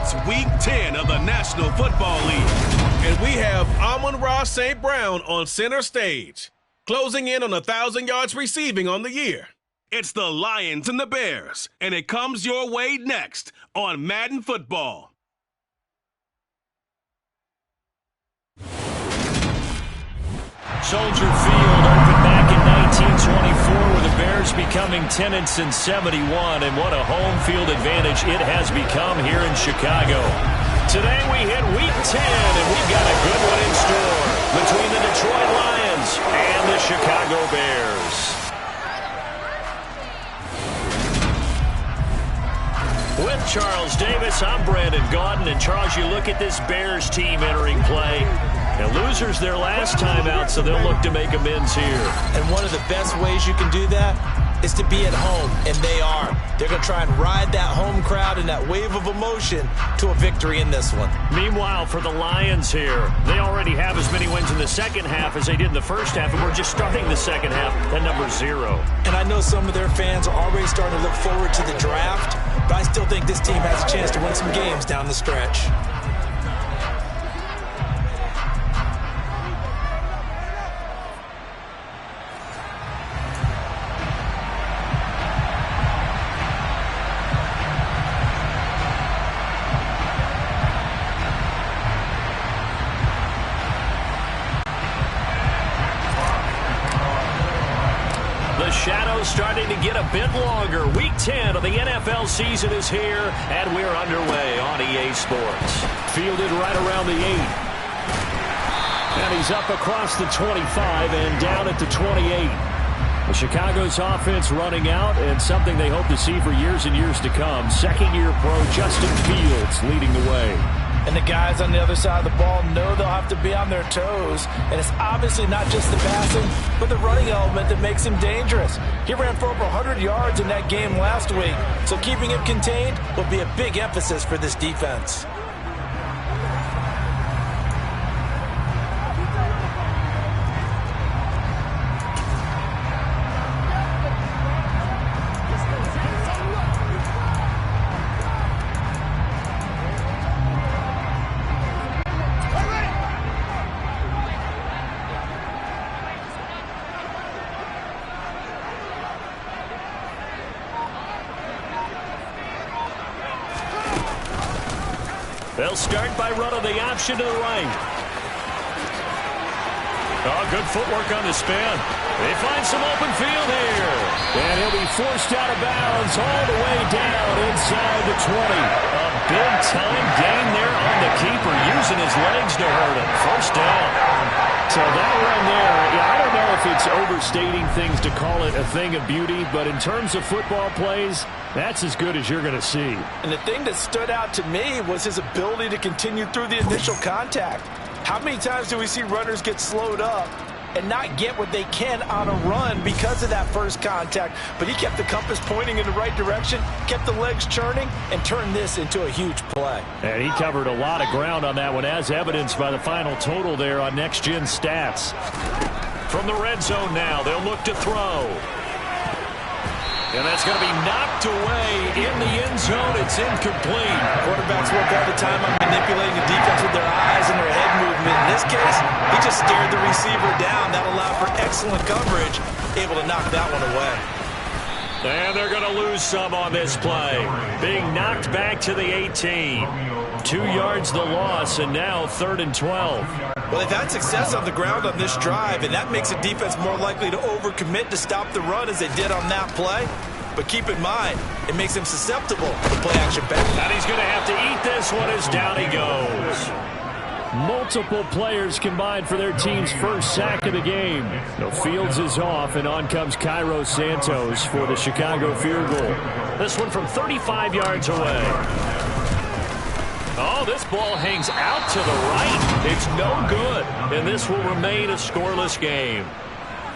It's Week 10 of the National Football League, and we have Amon-Ra St. Brown on center stage, closing in on 1,000 yards receiving on the year. It's the Lions and the Bears, and it comes your way next on Madden Football. Soldier Field opened back in 1924 with the Bears becoming 10-71, and what a home field advantage it has become here in Chicago. Today we hit Week 10, and we've got a good one in store between the Detroit Lions and the Chicago Bears. With Charles Davis, I'm Brandon Gaudin, and Charles, you look at this Bears team entering play. And losers their last time out, so they'll look to make amends here. And one of the best ways you can do that is to be at home, and they are. They're going to try and ride that home crowd and that wave of emotion to a victory in this one. Meanwhile, for the Lions here, they already have as many wins in the second half as they did in the first half, and we're just starting the second half at number 0. And I know some of their fans are already starting to look forward to the draft, but I still think this team has a chance to win some games down the stretch. Starting to get a bit longer. Week 10 of the NFL season is here, and we're underway on EA Sports. Fielded right around the 8. And he's up across the 25 and down at the 28. The Chicago's offense running out, and something they hope to see for years and years to come. Second-year pro Justin Fields leading the way. And the guys on the other side of the ball know they'll have to be on their toes. And it's obviously not just the passing, but the running element that makes him dangerous. He ran for over 100 yards in that game last week. So keeping him contained will be a big emphasis for this defense. They'll start by running the option to the right. Oh, good footwork on the spin. They find some open field here. And he'll be forced out of bounds all the way down inside the 20. A big-time gain there on the keeper, using his legs to hurt him. First down. So that run there, I don't know if it's overstating things to call it a thing of beauty, but in terms of football plays, that's as good as you're going to see. And the thing that stood out to me was his ability to continue through the initial contact. How many times do we see runners get slowed up and not get what they can on a run because of that first contact? But he kept the compass pointing in the right direction, kept the legs churning, and turned this into a huge play. And he covered a lot of ground on that one, as evidenced by the final total there on Next Gen Stats. From the red zone now, they'll look to throw. And that's going to be knocked away in the end zone. It's incomplete. Quarterbacks work all the time on manipulating the defense with their eyes and their head movement. In this case, he just stared the receiver down. That allowed for excellent coverage, able to knock that one away. And they're going to lose some on this play. Being knocked back to the 18. 2 yards the loss, and now 3rd and 12. Well, they've had success on the ground on this drive, and that makes a defense more likely to overcommit to stop the run as they did on that play. But keep in mind, it makes him susceptible to play-action pass. And he's going to have to eat this one as down he goes. Multiple players combined for their team's first sack of the game. No, Fields is off, and on comes Cairo Santos for the Chicago field goal. This one from 35 yards away. Oh, this ball hangs out to the right. It's no good, and this will remain a scoreless game.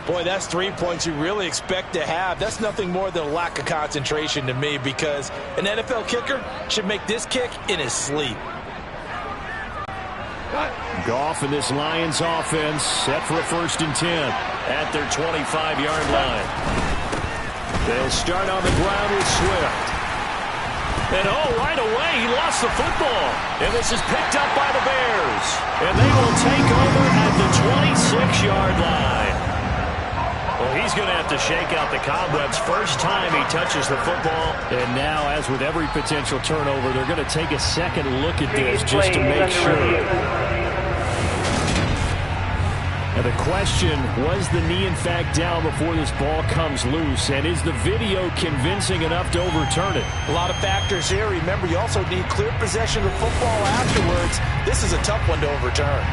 Boy, that's 3 points you really expect to have. That's nothing more than a lack of concentration to me, because an NFL kicker should make this kick in his sleep. Goff and this Lions offense set for a 1st and 10 at their 25-yard line. They'll start on the ground with Swift. And right away, he lost the football. And this is picked up by the Bears. And they will take over at the 26-yard line. Well, he's going to have to shake out the cobwebs first time he touches the football. And now, as with every potential turnover, they're going to take a second look at this just to make sure. And the question, was the knee in fact down before this ball comes loose? And is the video convincing enough to overturn it? A lot of factors here. Remember, you also need clear possession of the football afterwards. This is a tough one to overturn.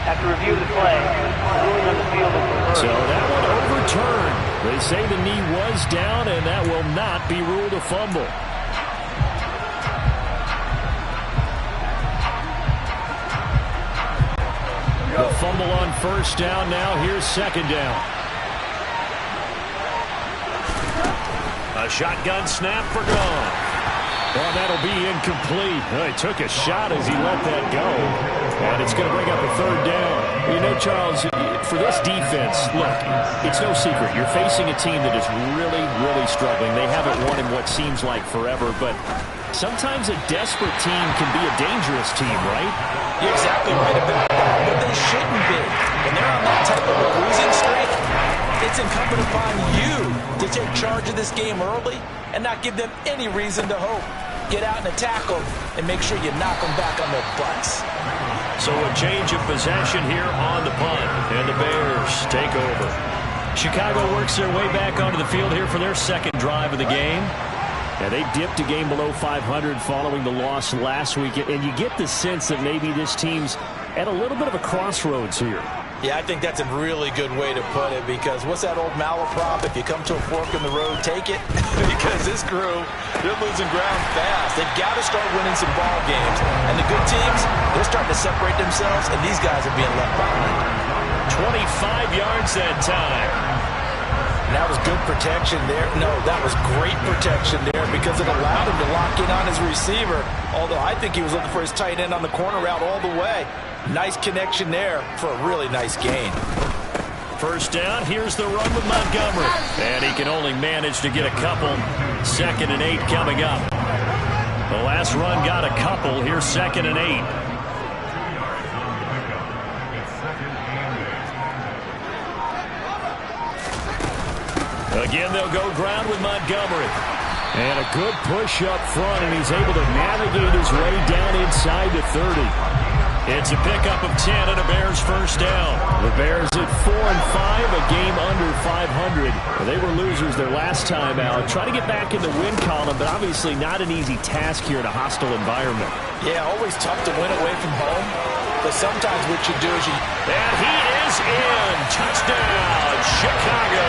After review of the play, ruling on the field is reversed. So that one overturned. They say the knee was down, and that will not be ruled a fumble. The fumble on first down now. Here's second down. A shotgun snap for gone. Well, that'll be incomplete. Well, he took a shot as he let that go. And it's going to bring up a third down. You know, Charles, for this defense, look, it's no secret. You're facing a team that is really, really struggling. They haven't won in what seems like forever, but sometimes a desperate team can be a dangerous team, right? You're exactly right about that, but they shouldn't be. When they're on that type of a losing streak, it's incumbent upon you to take charge of this game early and not give them any reason to hope. Get out and attack them and make sure you knock them back on their butts. So a change of possession here on the punt, and the Bears take over. Chicago works their way back onto the field here for their second drive of the game. Yeah, they dipped a game below 500 following the loss last week, and you get the sense that maybe this team's at a little bit of a crossroads here. Yeah, I think that's a really good way to put it, because what's that old malaprop? If you come to a fork in the road, take it. Because this crew, they're losing ground fast. They've got to start winning some ball games. And the good teams, they're starting to separate themselves, and these guys are being left behind. 25 yards that time. And that was good protection there. No, that was great protection there, because it allowed him to lock in on his receiver. Although I think he was looking for his tight end on the corner route all the way. Nice connection there for a really nice gain. First down, here's the run with Montgomery. And he can only manage to get a couple. 2nd and 8 coming up. The last run got a couple. Here's 2nd and 8. Again, they'll go ground with Montgomery. And a good push up front, and he's able to navigate his way down inside the 30. It's a pickup of 10 and a Bears first down. The Bears at 4-5, a game under 500. They were losers their last time out. Try to get back in the win column, but obviously not an easy task here in a hostile environment. Yeah, always tough to win away from home. But sometimes what you do is you... And he is in. Touchdown, Chicago.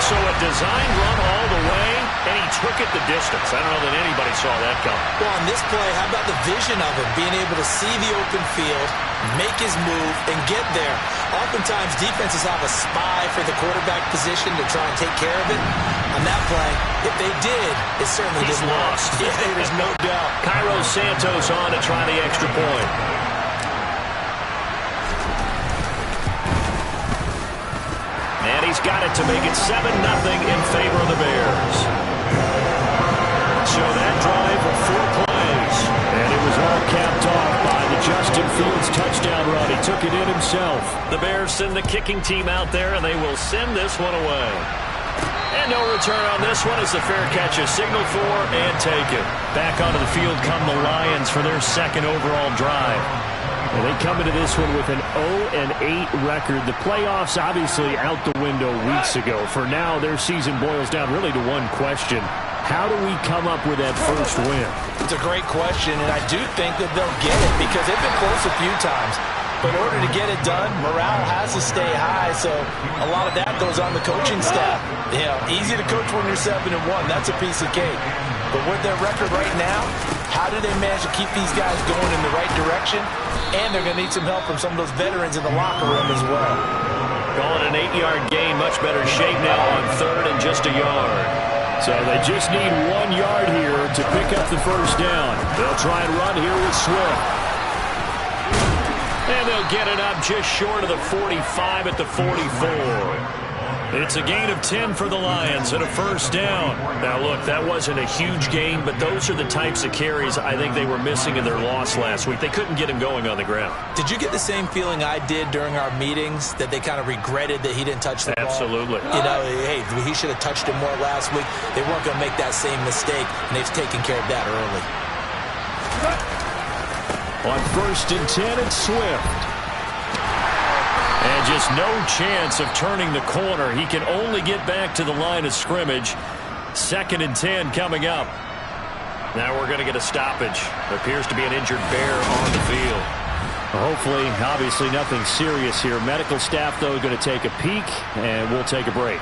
So a designed run all the way, and he took it the distance. I don't know that anybody saw that coming. Well, on this play, how about the vision of him, being able to see the open field, make his move, and get there. Oftentimes, defenses have a spy for the quarterback position to try and take care of it. On that play, if they did, it certainly He's didn't lost. Yeah, there's no doubt. Cairo Santos on to try the extra point. And he's got it to make it 7-0 in favor of the Bears. So that drive of 4 plays. And it was all capped off by the Justin Fields touchdown run. He took it in himself. The Bears send the kicking team out there, and they will send this one away. And no return on this one as the fair catch is signaled for and taken. Back onto the field come the Lions for their second overall drive. And they come into this one with an 0-8 record. The playoffs obviously out the window weeks ago. For now, their season boils down really to one question. How do we come up with that first win? It's a great question, and I do think that they'll get it because they've been close a few times. But in order to get it done, morale has to stay high, so a lot of that goes on the coaching staff. You know, easy to coach when you're 7-1. That's a piece of cake. But with their record right now, how do they manage to keep these guys going in the right direction? And they're going to need some help from some of those veterans in the locker room as well. Calling an 8-yard gain, much better shape now on 3rd and just a yard. So they just need 1 yard here to pick up the first down. They'll try and run here with Swift. And they'll get it up just short of the 45 at the 44. It's a gain of 10 for the Lions and a first down. Now, look, that wasn't a huge gain, but those are the types of carries I think they were missing in their loss last week. They couldn't get him going on the ground. Did you get the same feeling I did during our meetings, that they kind of regretted that he didn't touch the ball? Absolutely. You know, hey, he should have touched it more last week. They weren't going to make that same mistake, and they've taken care of that early. On first and 10, it's Swift. And just no chance of turning the corner. He can only get back to the line of scrimmage. Second and 10 coming up. Now we're going to get a stoppage. There appears to be an injured bear on the field. Hopefully, obviously nothing serious here. Medical staff, though, going to take a peek, and we'll take a break.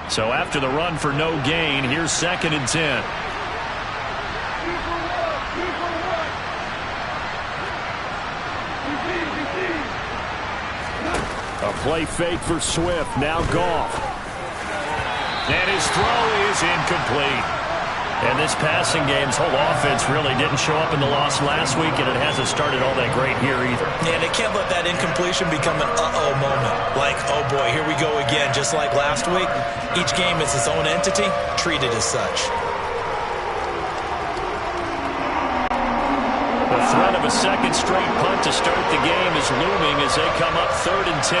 So after the run for no gain, here's second and 10. A play fake for Swift. Now Goff. And his throw is incomplete. And this passing game's whole offense really didn't show up in the loss last week, and it hasn't started all that great here either. Yeah, they can't let that incompletion become an uh-oh moment. Like, oh boy, here we go again, just like last week. Each game is its own entity, treated as such. The threat of a second straight punt to start the game is looming as they come up third and 10.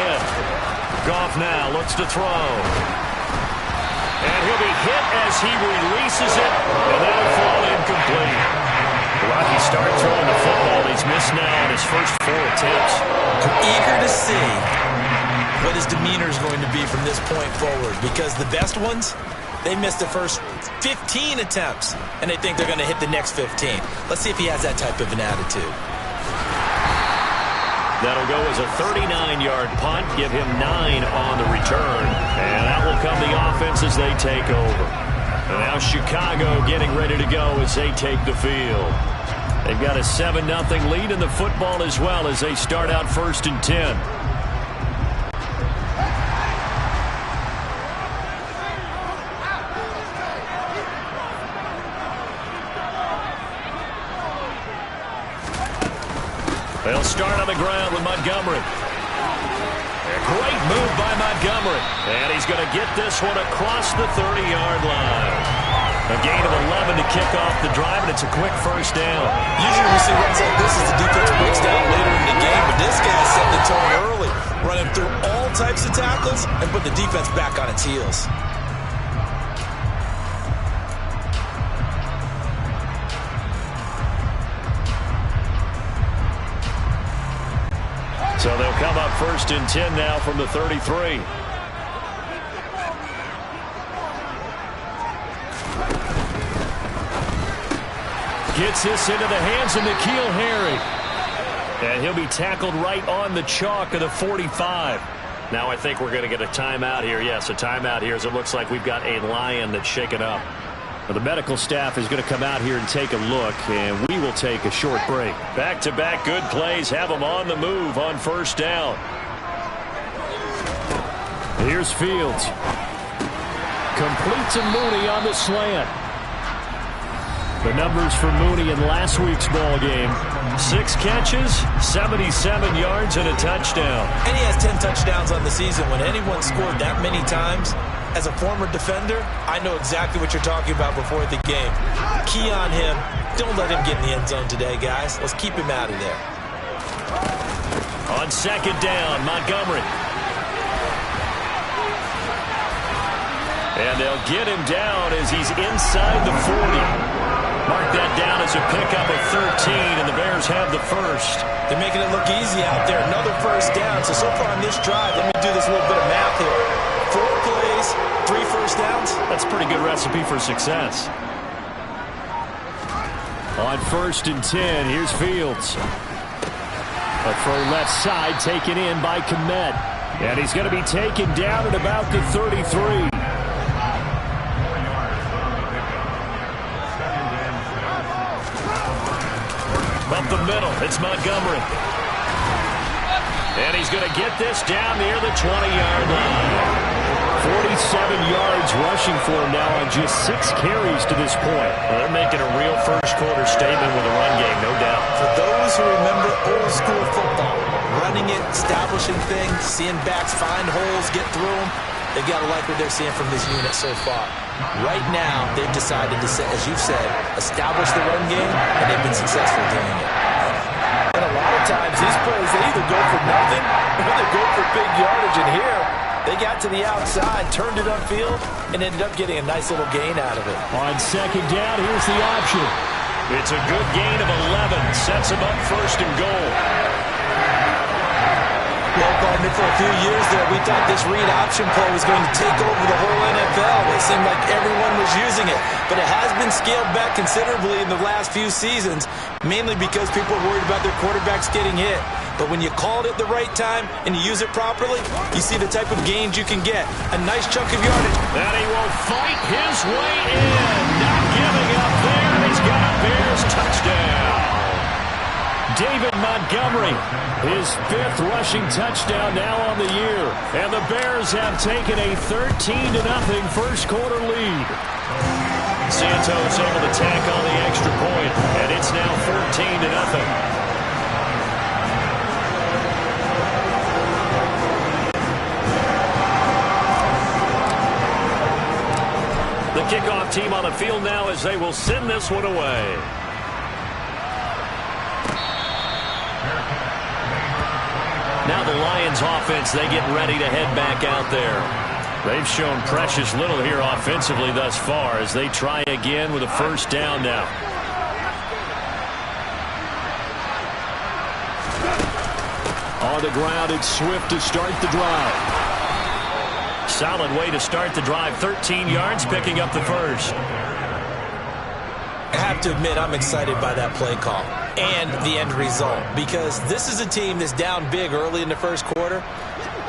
Goff now looks to throw. And he'll be hit as he releases it, and that'll fall incomplete. Rocky start throwing the football. He's missed now on his first 4 attempts. I'm eager to see what his demeanor is going to be from this point forward, because the best ones, they missed the first 15 attempts, and they think they're going to hit the next 15. Let's see if he has that type of an attitude. That'll go as a 39-yard punt, give him 9 on the return. And that will come the offense as they take over. And now Chicago getting ready to go as they take the field. They've got a 7-0 lead in the football as well as they start out first and 10. They'll start on the ground with Montgomery. A great move by Montgomery. And he's going to get this one across the 30-yard line. A gain of 11 to kick off the drive, and it's a quick first down. Usually we see runs like this as the defense breaks down later in the game, but this guy set the tone early, running through all types of tackles and put the defense back on its heels. So they'll come up first and 10 now from the 33. Gets this into the hands of N'Keal Harry. And he'll be tackled right on the chalk of the 45. Now I think we're going to get a timeout here. Yes, a timeout here as it looks like we've got a Lion that's shaken up. Well, the medical staff is going to come out here and take a look, and we will take a short break. Back-to-back good plays have them on the move on first down. Here's Fields. Complete to Mooney on the slant. The numbers for Mooney in last week's ball game. 6 catches, 77 yards, and a touchdown. And he has 10 touchdowns on the season. When anyone scored that many times, as a former defender, I know exactly what you're talking about before the game. Key on him. Don't let him get in the end zone today, guys. Let's keep him out of there. On second down, Montgomery. And they'll get him down as he's inside the 40. Mark that down as a pickup of 13, and the Bears have the first. They're making it look easy out there. Another first down. So far on this drive, let me do this little bit of math here. 4 plays, 3 first downs. That's a pretty good recipe for success. On first and 10, here's Fields. A throw left side taken in by Kmet. And he's going to be taken down at about the 33. Up the middle, it's Montgomery. And he's going to get this down near the 20-yard line. 47 yards rushing for him now on just 6 carries to this point. Well, they're making a real first-quarter statement with a run game, no doubt. For those who remember old-school football, running it, establishing things, seeing backs find holes, get through them, they got to like what they're seeing from this unit so far. Right now, they've decided to, as you've said, establish the run game, and they've been successful doing it. And a lot of times, these plays, they either go for nothing or they go for big yardage. And here, they got to the outside, turned it upfield, and ended up getting a nice little gain out of it. On second down, here's the option. It's a good gain of 11. Sets him up first and goal. Well, Gardner, for a few years there, we thought this read option play was going to take over the whole NFL. It seemed like everyone was using it. But it has been scaled back considerably in the last few seasons, mainly because people are worried about their quarterbacks getting hit. But when you call it at the right time and you use it properly, you see the type of gains you can get. A nice chunk of yardage. And he will fight his way in. Not giving up there. He's got a Bears touchdown. David Montgomery, his 5th rushing touchdown now on the year. And the Bears have taken a 13-0 first-quarter lead. Santos able to tack on the extra point, and it's now 14-0. The kickoff team on the field now as they will send this one away. Now the Lions offense, they get ready to head back out there. They've shown precious little here offensively thus far as they try again with a first down now. On the ground, it's Swift to start the drive. Solid way to start the drive. 13 yards, picking up the first. I have to admit, I'm excited by that play call and the end result, because this is a team that's down big early in the first quarter,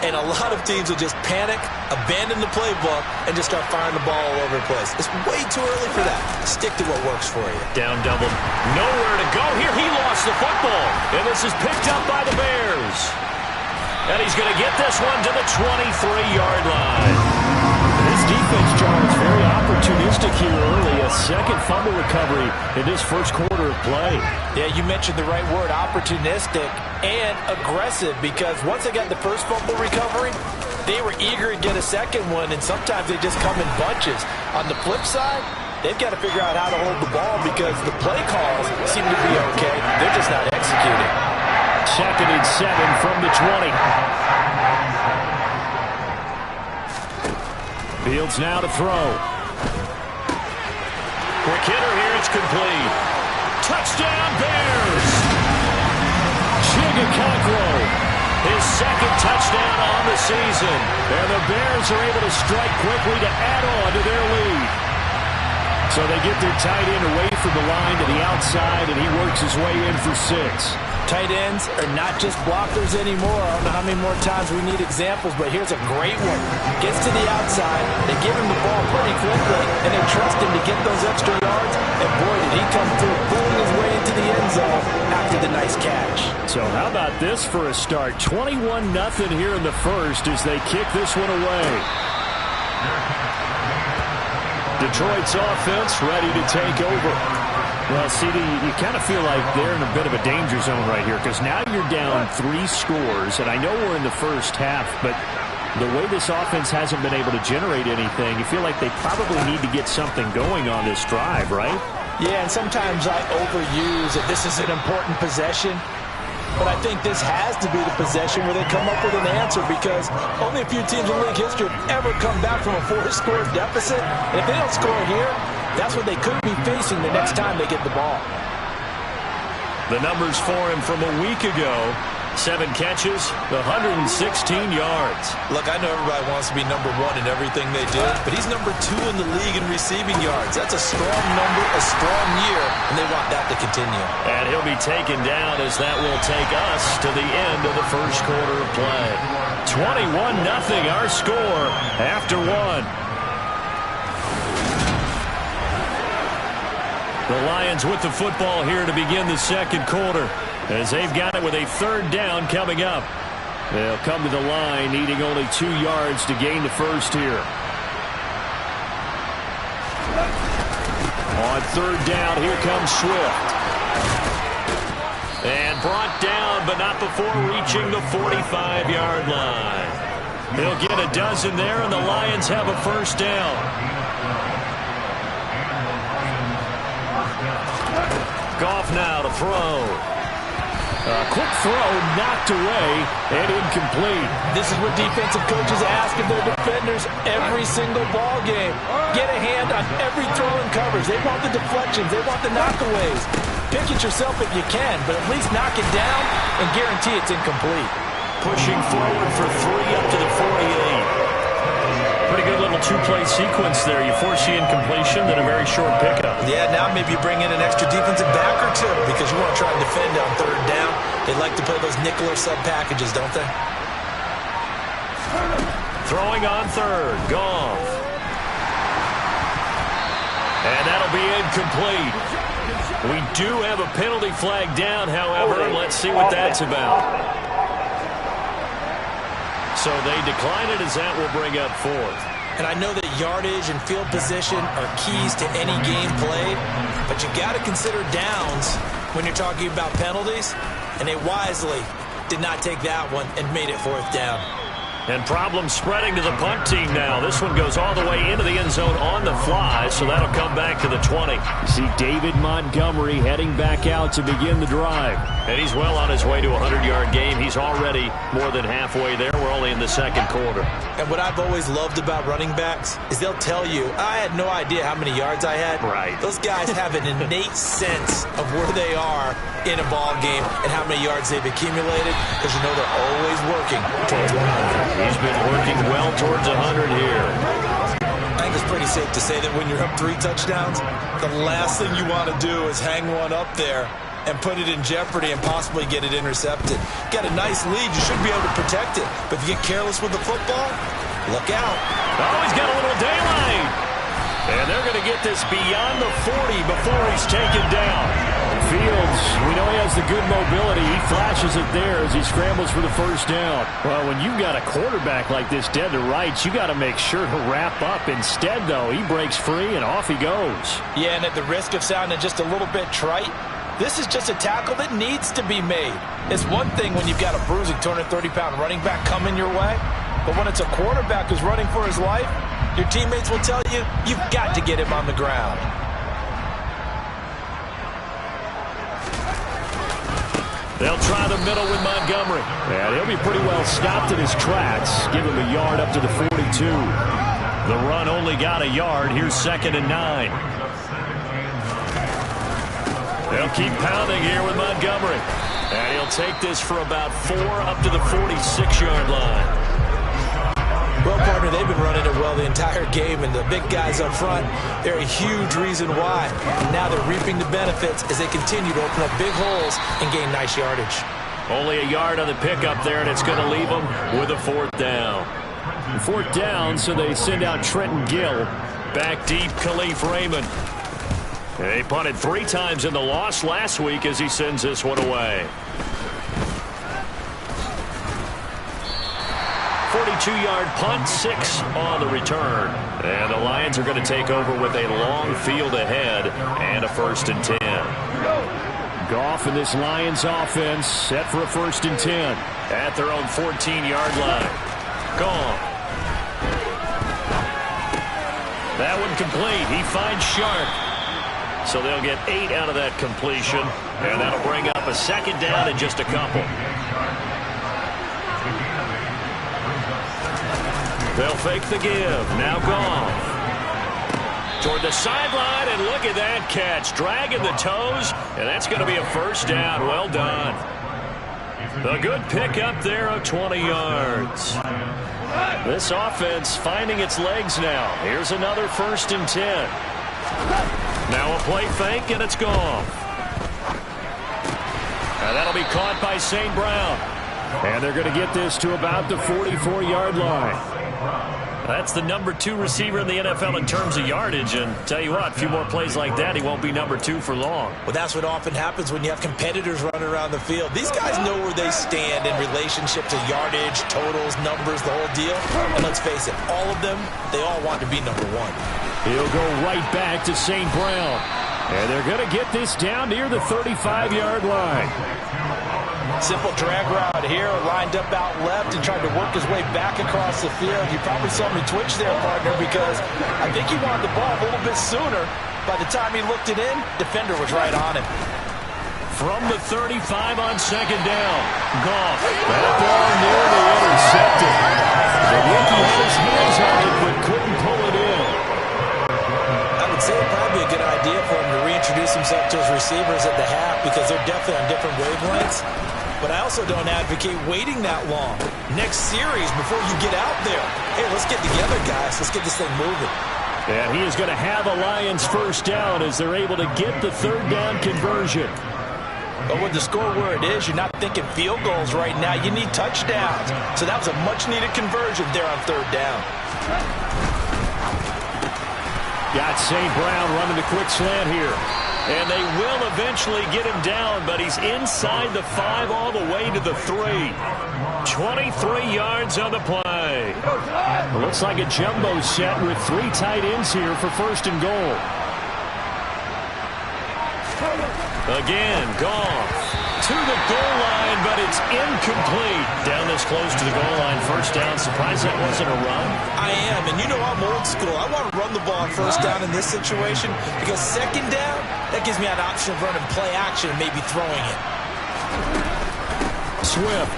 and a lot of teams will just panic, abandon the playbook, and just start firing the ball all over the place. It's way too early for that. Stick to what works for you. Down double. Nowhere to go here. He lost the football, and this is picked up by the Bears. And he's going to get this one to the 23-yard line. This defense, John, is very opportunistic here early. A second fumble recovery in this first quarter of play. Yeah, you mentioned the right word, opportunistic and aggressive, because once they got the first fumble recovery, they were eager to get a second one, and sometimes they just come in bunches. On the flip side, they've got to figure out how to hold the ball because the play calls seem to be okay. They're just not executing. 2nd and 7 from the 20. Fields now to throw. Quick hitter here, it's complete. Touchdown Bears! Chigaconklo, his 2nd touchdown on the season. And the Bears are able to strike quickly to add on to their lead. So they get their tight end away from the line to the outside, and he works his way in for 6. Tight ends are not just blockers anymore. I don't know how many more times we need examples, but here's a great one. Gets to the outside, they give him the ball pretty quickly, and they trust him to get those extra yards, and boy, did he come through, pulling his way into the end zone after the nice catch. So how about this for a start? 21-0 here in the first as they kick this one away. Detroit's offense ready to take over. Well, CD, you kind of feel like they're in a bit of a danger zone right here because now you're down 3 scores, and I know we're in the first half, but the way this offense hasn't been able to generate anything, you feel like they probably need to get something going on this drive, right? Yeah, and sometimes I overuse that this is an important possession, but I think this has to be the possession where they come up with an answer because only a few teams in league history have ever come back from a 4-score deficit, and if they don't score here, that's what they could be facing the next time they get the ball. The numbers for him from a week ago. 7 catches, 116 yards. Look, I know everybody wants to be number 1 in everything they do, but he's number 2 in the league in receiving yards. That's a strong number, a strong year, and they want that to continue. And he'll be taken down as that will take us to the end of the first quarter of play. 21-0 our score after 1. The Lions with the football here to begin the second quarter as they've got it with a 3rd down coming up. They'll come to the line, needing only 2 yards to gain the first here. On third down, here comes Swift. And brought down, but not before reaching the 45-yard line. They'll get a dozen there, and the Lions have a first down. Goff now to throw. A quick throw knocked away and incomplete. This is what defensive coaches ask of their defenders every single ball game. Get a hand on every throw and coverage. They want the deflections. They want the knockaways. Pick it yourself if you can, but at least knock it down and guarantee it's incomplete. Pushing forward for 3 up to the 48. Pretty good little 2-play sequence there. You force the incompletion, then a very short pickup. Yeah, now maybe you bring in an extra defensive back or two because you want to try and defend on third down. They like to play those nickel or sub packages, don't they? Throwing on third. Goff. And that'll be incomplete. We do have a penalty flag down, however. Let's see what that's about. So they decline it as that will bring up fourth. And I know that yardage and field position are keys to any game played, but you got to consider downs when you're talking about penalties, and they wisely did not take that one and made it fourth down. And problems spreading to the punt team now. This one goes all the way into the end zone on the fly, so that'll come back to the 20. See David Montgomery heading back out to begin the drive. And he's well on his way to a 100-yard game. He's already more than halfway there. We're only in the second quarter. And what I've always loved about running backs is they'll tell you, I had no idea how many yards I had. Right. Those guys have an innate sense of where they are in a ball game and how many yards they've accumulated, because you know they're always working towards 100. He's been working well towards 100 here. I think it's pretty safe to say that when you're up 3 touchdowns, the last thing you want to do is hang one up there and put it in jeopardy and possibly get it intercepted. Got a nice lead. You should be able to protect it. But if you get careless with the football, look out. Oh, he's got a little daylight. And they're going to get this beyond the 40 before he's taken down. Fields, we know he has the good mobility. He flashes it there as he scrambles for the first down. Well, when you've got a quarterback like this dead to rights, you got to make sure to wrap up. Instead, though, he breaks free and off he goes. Yeah, and at the risk of sounding just a little bit trite, this is just a tackle that needs to be made. It's one thing when you've got a bruising 230-pound running back coming your way, but when it's a quarterback who's running for his life, your teammates will tell you, you've got to get him on the ground. They'll try the middle with Montgomery. And he'll be pretty well stopped in his tracks. Give him a yard up to the 42. The run only got a yard. Here's 2nd and 9. They'll keep pounding here with Montgomery. And he'll take this for about 4 up to the 46-yard line. Well, partner, they've been running it well the entire game, and the big guys up front, they're a huge reason why. Now they're reaping the benefits as they continue to open up big holes and gain nice yardage. Only a yard on the pickup there, and it's going to leave them with a 4th down. 4th down, so they send out Trenton Gill. Back deep, Khalif Raymond. They punted 3 times in the loss last week as he sends this one away. 42-yard punt, 6 on the return. And the Lions are going to take over with a long field ahead and a 1st and 10. Goff and this Lions offense set for a 1st and 10. At their own 14-yard line. Gone. That one complete. He finds Sharp. So they'll get 8 out of that completion. And that'll bring up a 2nd down in just a couple. They'll fake the give. Now Goff. Toward the sideline, and look at that catch. Dragging the toes, and that's going to be a 1st down. Well done. A good pickup there of 20 yards. This offense finding its legs now. Here's another 1st and 10. Now a play fake, and it's gone. And that'll be caught by St. Brown. And they're going to get this to about the 44-yard line. That's the number 2 receiver in the NFL in terms of yardage. And tell you what, a few more plays like that, he won't be number 2 for long. Well, that's what often happens when you have competitors running around the field. These guys know where they stand in relationship to yardage, totals, numbers, the whole deal. And let's face it, all of them, they all want to be number 1. He'll go right back to St. Brown. And they're going to get this down near the 35-yard line. Simple drag route here, lined up out left and tried to work his way back across the field. You probably saw me twitch there, partner, because I think he wanted the ball a little bit sooner. By the time he looked it in, defender was right on him. From the 35 on second down, Goff. That ball nearly intercepted. The rookie had his hands on it, but couldn't pull it in. I would say it'd probably be a good idea for him to reintroduce himself to his receivers at the half because they're definitely on different wavelengths. But I also don't advocate waiting that long. Next series before you get out there. Hey, let's get together, guys. Let's get this thing moving. And he is going to have a Lions first down as they're able to get the third down conversion. But with the score where it is, you're not thinking field goals right now. You need touchdowns. So that was a much-needed conversion there on third down. Got St. Brown running the quick slant here. And they will eventually get him down, but he's inside the 5 all the way to the 3. 23 yards on the play. It looks like a jumbo set with 3 tight ends here for first and goal. Again, Goff to the goal line, but it's incomplete. Down this close to the goal line, first down. Surprised that wasn't a run. I am, and you know I'm old school. I want to run the ball on first down in this situation because second down, that gives me an option of running play action and maybe throwing it. Swift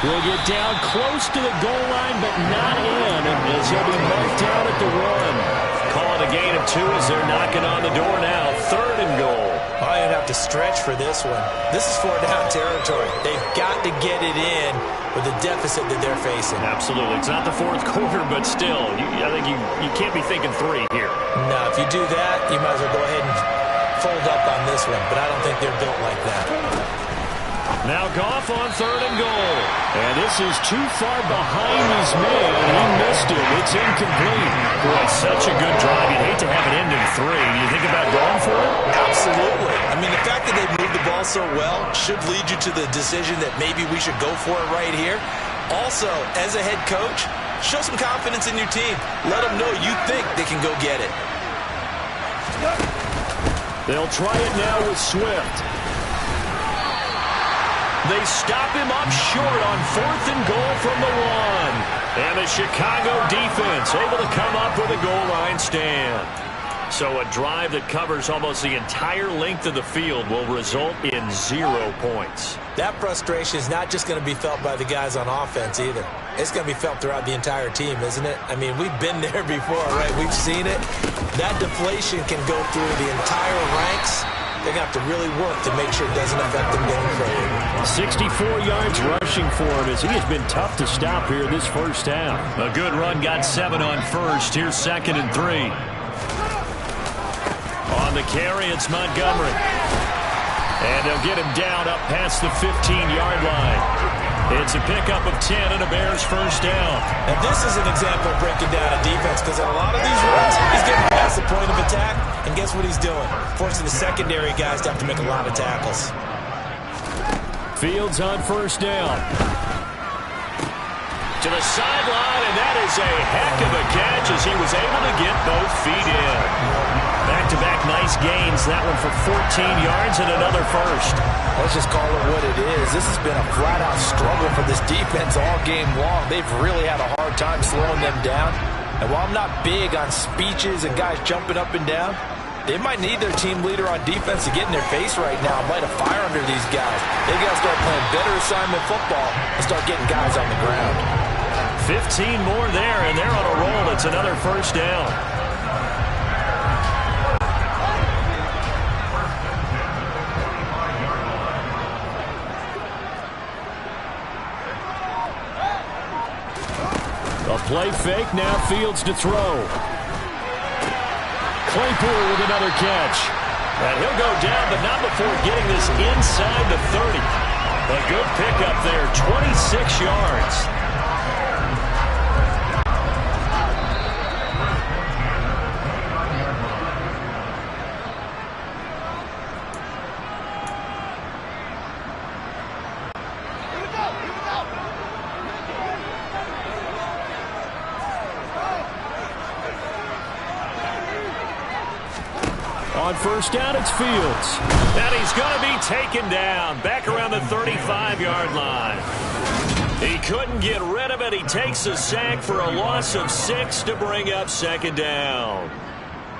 will get down close to the goal line, but not in, as he'll be marked down at the 1. Call it a gain of 2 as they're knocking on the door now. Third and goal. I didn't have to stretch for this one. This is 4-down territory. They've got to get it in with the deficit that they're facing. Absolutely. It's not the fourth quarter, but still, I think you can't be thinking 3 here. No, if you do that, you might as well go ahead and fold up on this one, but I don't think they're built like that. Now Goff on third and goal. And this is too far behind his man. He missed it. It's incomplete. Boy, such a good drive. You'd hate to have it end in 3. You think about going for it? Absolutely. I mean, the fact that they moved the ball so well should lead you to the decision that maybe we should go for it right here. Also, as a head coach, show some confidence in your team. Let them know you think they can go get it. They'll try it now with Swift. They stop him up short on fourth and goal from the 1. And the Chicago defense able to come up with a goal line stand. So a drive that covers almost the entire length of the field will result in 0 points. That frustration is not just going to be felt by the guys on offense either. It's going to be felt throughout the entire team, isn't it? I mean, we've been there before, right? We've seen it. That deflation can go through the entire ranks. They're going to have to really work to make sure it doesn't affect them going forward. 64 yards rushing for him as he has been tough to stop here this first half. A good run, got 7 on first. Here's second and 3. On the carry, it's Montgomery. And they'll get him down up past the 15-yard line. It's a pickup of 10 and a Bears first down. And this is an example of breaking down a defense because in a lot of these runs, he's getting past the point of attack, and guess what he's doing? Forcing the secondary guys to have to make a lot of tackles. Fields on first down. To the sideline, and that is a heck of a catch as he was able to get both feet in. Back-to-back nice gains. That one for 14 yards and another first. Let's just call it what it is. This has been a flat-out struggle for this defense all game long. They've really had a hard time slowing them down. And while I'm not big on speeches and guys jumping up and down, they might need their team leader on defense to get in their face right now and light a fire under these guys. They got to start playing better assignment football and start getting guys on the ground. 15 more there, and they're on a roll. It's another first down. A play fake, now Fields to throw. Claypool with another catch. And he'll go down, but not before getting this inside the 30. A good pickup there, 26 yards. On first down, it's Fields. And he's going to be taken down back around the 35-yard line. He couldn't get rid of it. He takes a sack for a loss of 6 to bring up second down.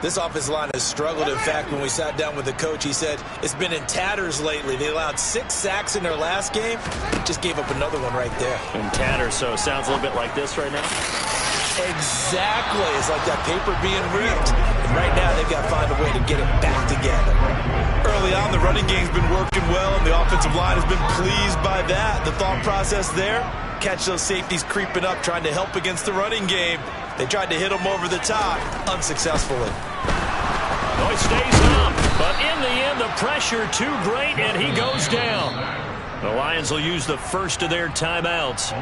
This offensive line has struggled. In fact, when we sat down with the coach, he said it's been in tatters lately. They allowed 6 sacks in their last game. Just gave up another one right there. In tatters, so it sounds a little bit like this right now? Exactly. It's like that paper being ripped. And right now, they've got to find a way to get it back together. Early on, the running game's been working well, and the offensive line has been pleased by that. The thought process there, catch those safeties creeping up, trying to help against the running game. They tried to hit him over the top, unsuccessfully. Oh, he stays up, but in the end, the pressure too great, and he goes down. The Lions will use the first of their timeouts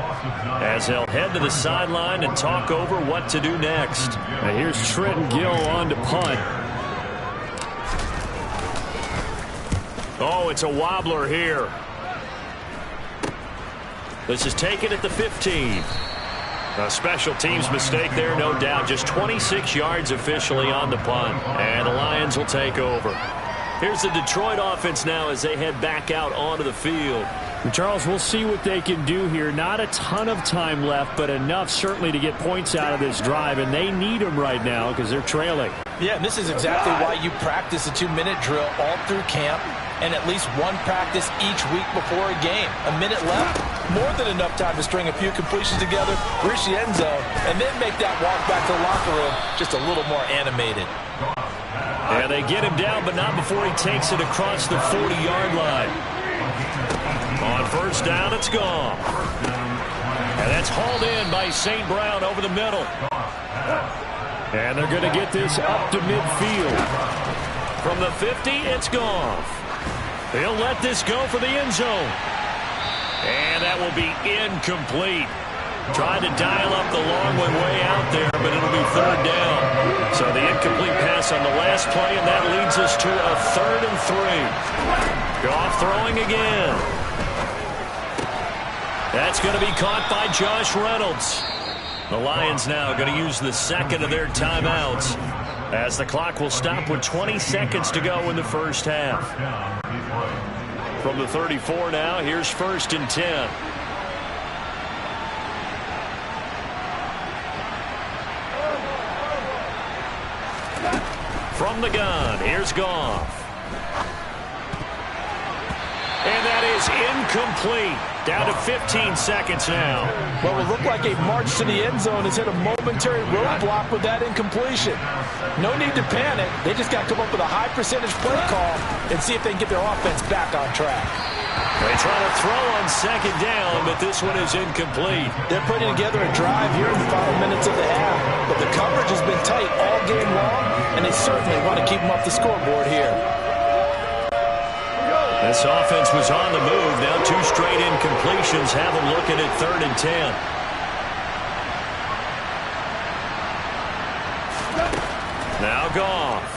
as they'll head to the sideline and talk over what to do next. Now here's Trenton Gill on to punt. Oh, it's a wobbler here. This is taken at the 15. A special teams mistake there, no doubt. Just 26 yards officially on the punt. And the Lions will take over. Here's the Detroit offense now as they head back out onto the field. And Charles, we'll see what they can do here. Not a ton of time left, but enough certainly to get points out of this drive. And they need them right now because they're trailing. Yeah, and this is exactly why you practice a 2-minute drill all through camp and at least one practice each week before a game. A minute left, more than enough time to string a few completions together, reach the end zone, and then make that walk back to the locker room just a little more animated. And they get him down, but not before he takes it across the 40-yard line. On first down, it's gone. And that's hauled in by St. Brown over the middle. And they're going to get this up to midfield. From the 50, it's Goff. He'll let this go for the end zone. And that will be incomplete. Tried to dial up the long one way out there, but it'll be third down. So the incomplete pass on the last play, and that leads us to a 3rd and 3. Goff throwing again. That's going to be caught by Josh Reynolds. The Lions now going to use the second of their timeouts as the clock will stop with 20 seconds to go in the first half. From the 34 now, here's 1st and 10. From the gun, here's Goff. And that is incomplete. Down to 15 seconds now. Well, it looked like a march to the end zone has hit a momentary roadblock with that incompletion. No need to panic. They just got to come up with a high percentage play call and see if they can get their offense back on track. They try to throw on second down, but this one is incomplete. They're putting together a drive here in the final minutes of the half, but the coverage has been tight all game long, and they certainly want to keep them off the scoreboard here. This offense was on the move. Now 2 straight incompletions have them looking at 3rd and 10. Now Goff.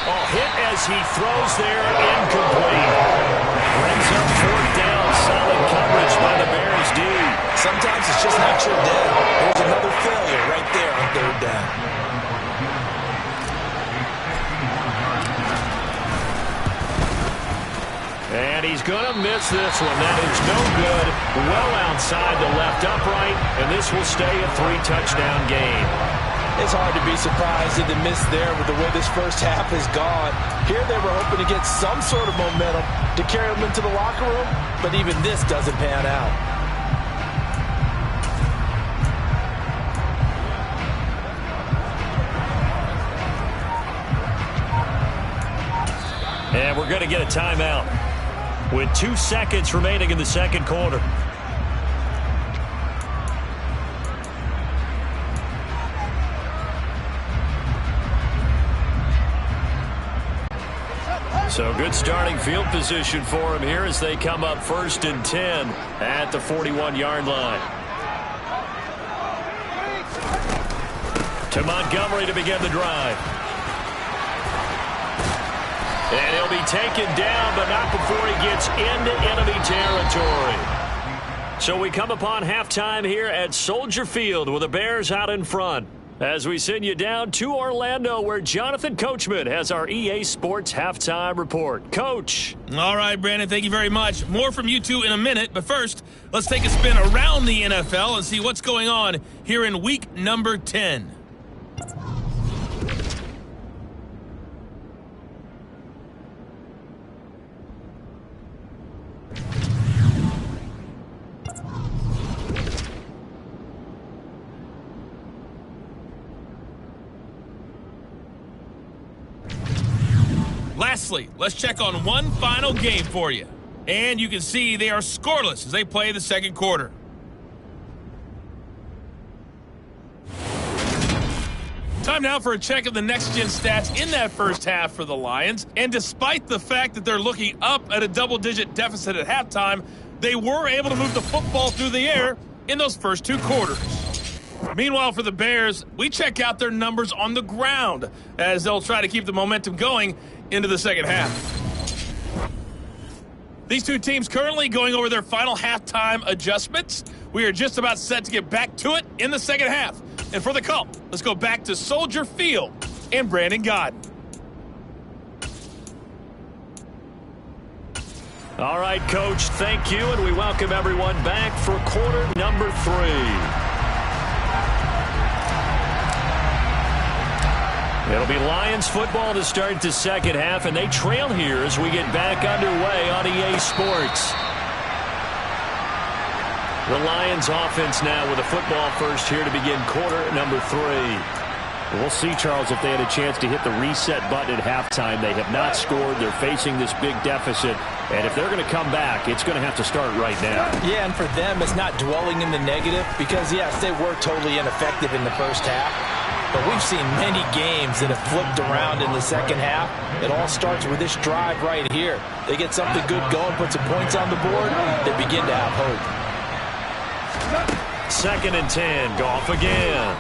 Oh, hit as he throws there, incomplete. Brings up 4th down. Solid coverage by the Bears D. Sometimes it's just not your day. There's another failure right there on 3rd down. And he's going to miss this one. That is no good. Well outside the left upright, and this will stay a 3-touchdown game. It's hard to be surprised at the miss there with the way this first half has gone. Here they were hoping to get some sort of momentum to carry them into the locker room, but even this doesn't pan out. And we're going to get a timeout with 2 seconds remaining in the second quarter. So good starting field position for him here as they come up 1st and 10 at the 41-yard line. To Montgomery to begin the drive. And he'll be taken down, but not before he gets into enemy territory. So we come upon halftime here at Soldier Field with the Bears out in front. As we send you down to Orlando, where Jonathan Coachman has our EA Sports Halftime Report. Coach. All right, Brandon, thank you very much. More from you two in a minute, but first, let's take a spin around the NFL and see what's going on here in week number 10. Lastly, let's check on one final game for you. And you can see they are scoreless as they play the second quarter. Time now for a check of the next-gen stats in that first half for the Lions. And despite the fact that they're looking up at a double-digit deficit at halftime, they were able to move the football through the air in those first two quarters. Meanwhile, for the Bears, we check out their numbers on the ground as they'll try to keep the momentum going into the second half. These two teams currently going over their final halftime adjustments. We are just about set to get back to it in the second half. And for the call, let's go back to Soldier Field and Brandon Godden. All right, Coach, thank you, and we welcome everyone back for quarter number 3. It'll be Lions football to start the second half, and they trail here as we get back underway on EA Sports. The Lions offense now with a football first here to begin quarter number 3. We'll see, Charles, if they had a chance to hit the reset button at halftime. They have not scored. They're facing this big deficit. And if they're going to come back, it's going to have to start right now. Yeah, and for them, it's not dwelling in the negative because, yes, they were totally ineffective in the first half. But we've seen many games that have flipped around in the second half. It all starts with this drive right here. They get something good going, put some points on the board, they begin to have hope. 2nd and 10, Goff again.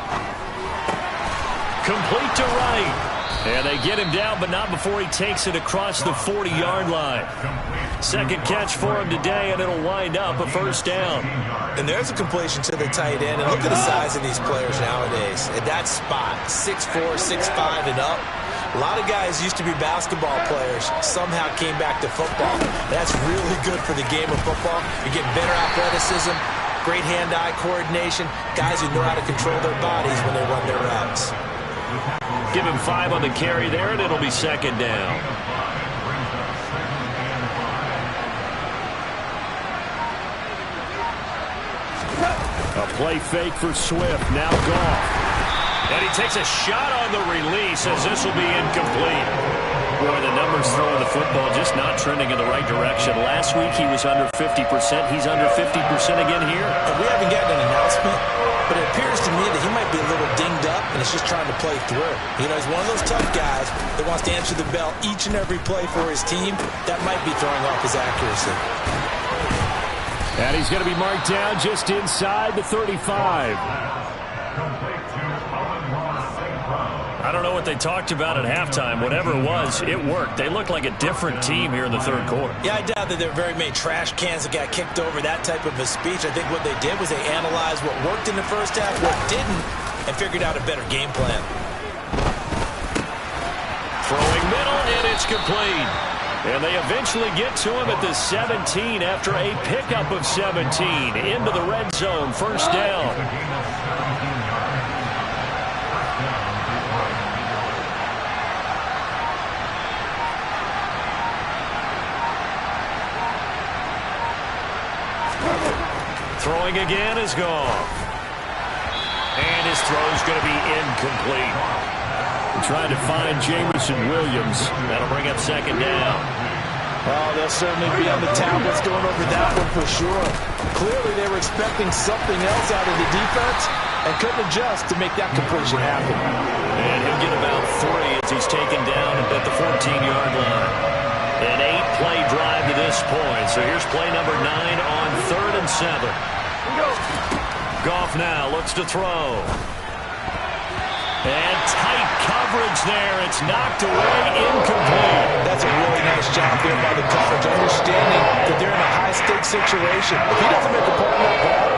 Complete to right. And they get him down, but not before he takes it across the 40-yard line. Second catch for him today, and it'll wind up a first down. And there's a completion to the tight end. And look at the size of these players nowadays. At that spot, 6'4", 6'5", and up. A lot of guys used to be basketball players, somehow came back to football. That's really good for the game of football. You're getting better athleticism, great hand-eye coordination, guys who know how to control their bodies when they run their routes. Give him 5 on the carry there, and it'll be second down. A play fake for Swift, now Goff. And he takes a shot on the release as this will be incomplete. Boy, the numbers throwing the football just not trending in the right direction. Last week he was under 50%. He's under 50% again here. And we haven't gotten an announcement, but it appears to me that he might be a little dinged up and is just trying to play through. You know, he's one of those tough guys that wants to answer the bell each and every play for his team. That might be throwing off his accuracy. And he's going to be marked down just inside the 35. I don't know what they talked about at halftime. Whatever it was, it worked. They looked like a different team here in the third quarter. Yeah, I doubt that there were very many trash cans that got kicked over, that type of a speech. I think what they did was they analyzed what worked in the first half, what didn't, and figured out a better game plan. Throwing middle, and it's complete. And they eventually get to him at the 17 after a pickup of 17 into the red zone. First down. Throwing again is Goff. And his throw is going to be incomplete. Trying to find Jameson Williams. That'll bring up second down. Oh, they'll certainly be on the tablets going over that one for sure. Clearly they were expecting something else out of the defense and couldn't adjust to make that completion happen. And he'll get about 3 as he's taken down at the 14-yard line. An 8-play drive to this point. So here's play number 9 on 3rd and 7. Goff now looks to throw. And tight coverage there. It's knocked away, incomplete. That's a really nice job there by the coverage, understanding that they're in a high-stakes situation. If he doesn't make a play on that ball,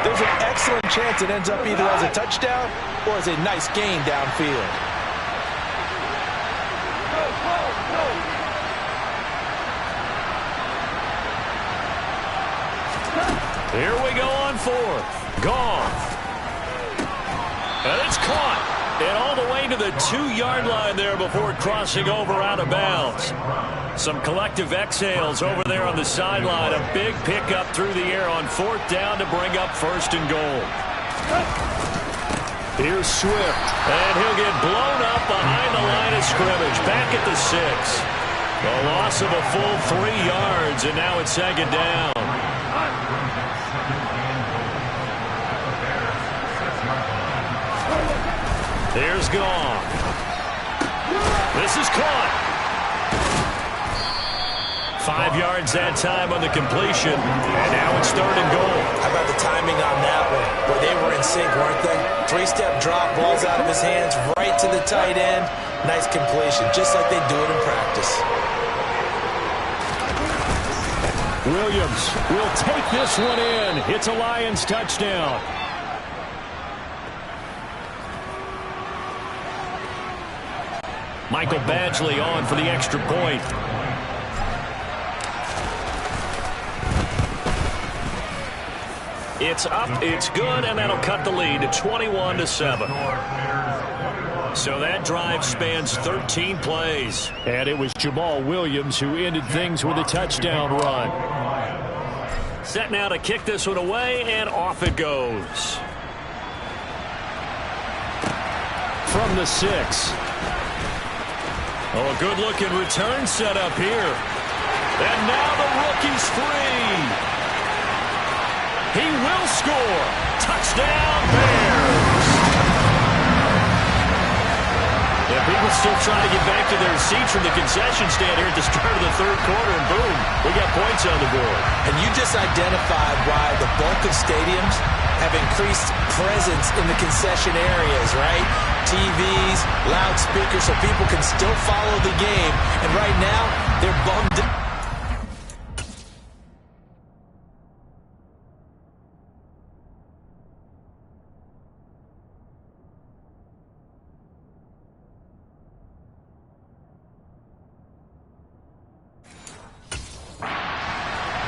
there's an excellent chance it ends up either as a touchdown or as a nice gain downfield. Here we go on fourth. Gone. And it's caught. And all the way to the 2-yard line there before crossing over out of bounds. Some collective exhales over there on the sideline. A big pickup through the air on fourth down to bring up first and goal. Here's Swift. And he'll get blown up behind the line of scrimmage. Back at the 6. A loss of a full 3 yards, and now it's second down. Here's Gone. This is caught. 5 yards that time on the completion. And now it's third and goal. How about the timing on that one? Boy, they were in sync, weren't they? 3-step drop, ball's out of his hands, right to the tight end. Nice completion, just like they do it in practice. Williams will take this one in. It's a Lions touchdown. Michael Badgley on for the extra point. It's up, it's good, and that'll cut the lead to 21-7. So that drive spans 13 plays. And it was Jamal Williams who ended things with a touchdown run. Set now to kick this one away, and off it goes. From the 6. Oh, a good-looking return set up here. And now the rookie's free. He will score. Touchdown, Bears. Yeah, people still trying to get back to their seats from the concession stand here at the start of the third quarter, and boom, we got points on the board. And you just identified why the bulk of stadiums have increased presence in the concession areas, right? TVs, loudspeakers, so people can still follow the game. And right now, they're bummed out.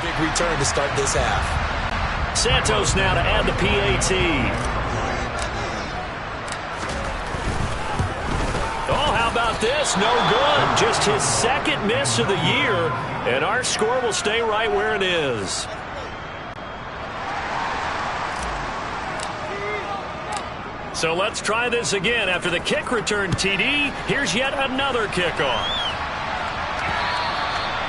Big return to start this half. Santos now to add the PAT. Oh, how about this? No good. Just his second miss of the year, and our score will stay right where it is. So let's try this again. After the kick return TD, here's yet another kickoff.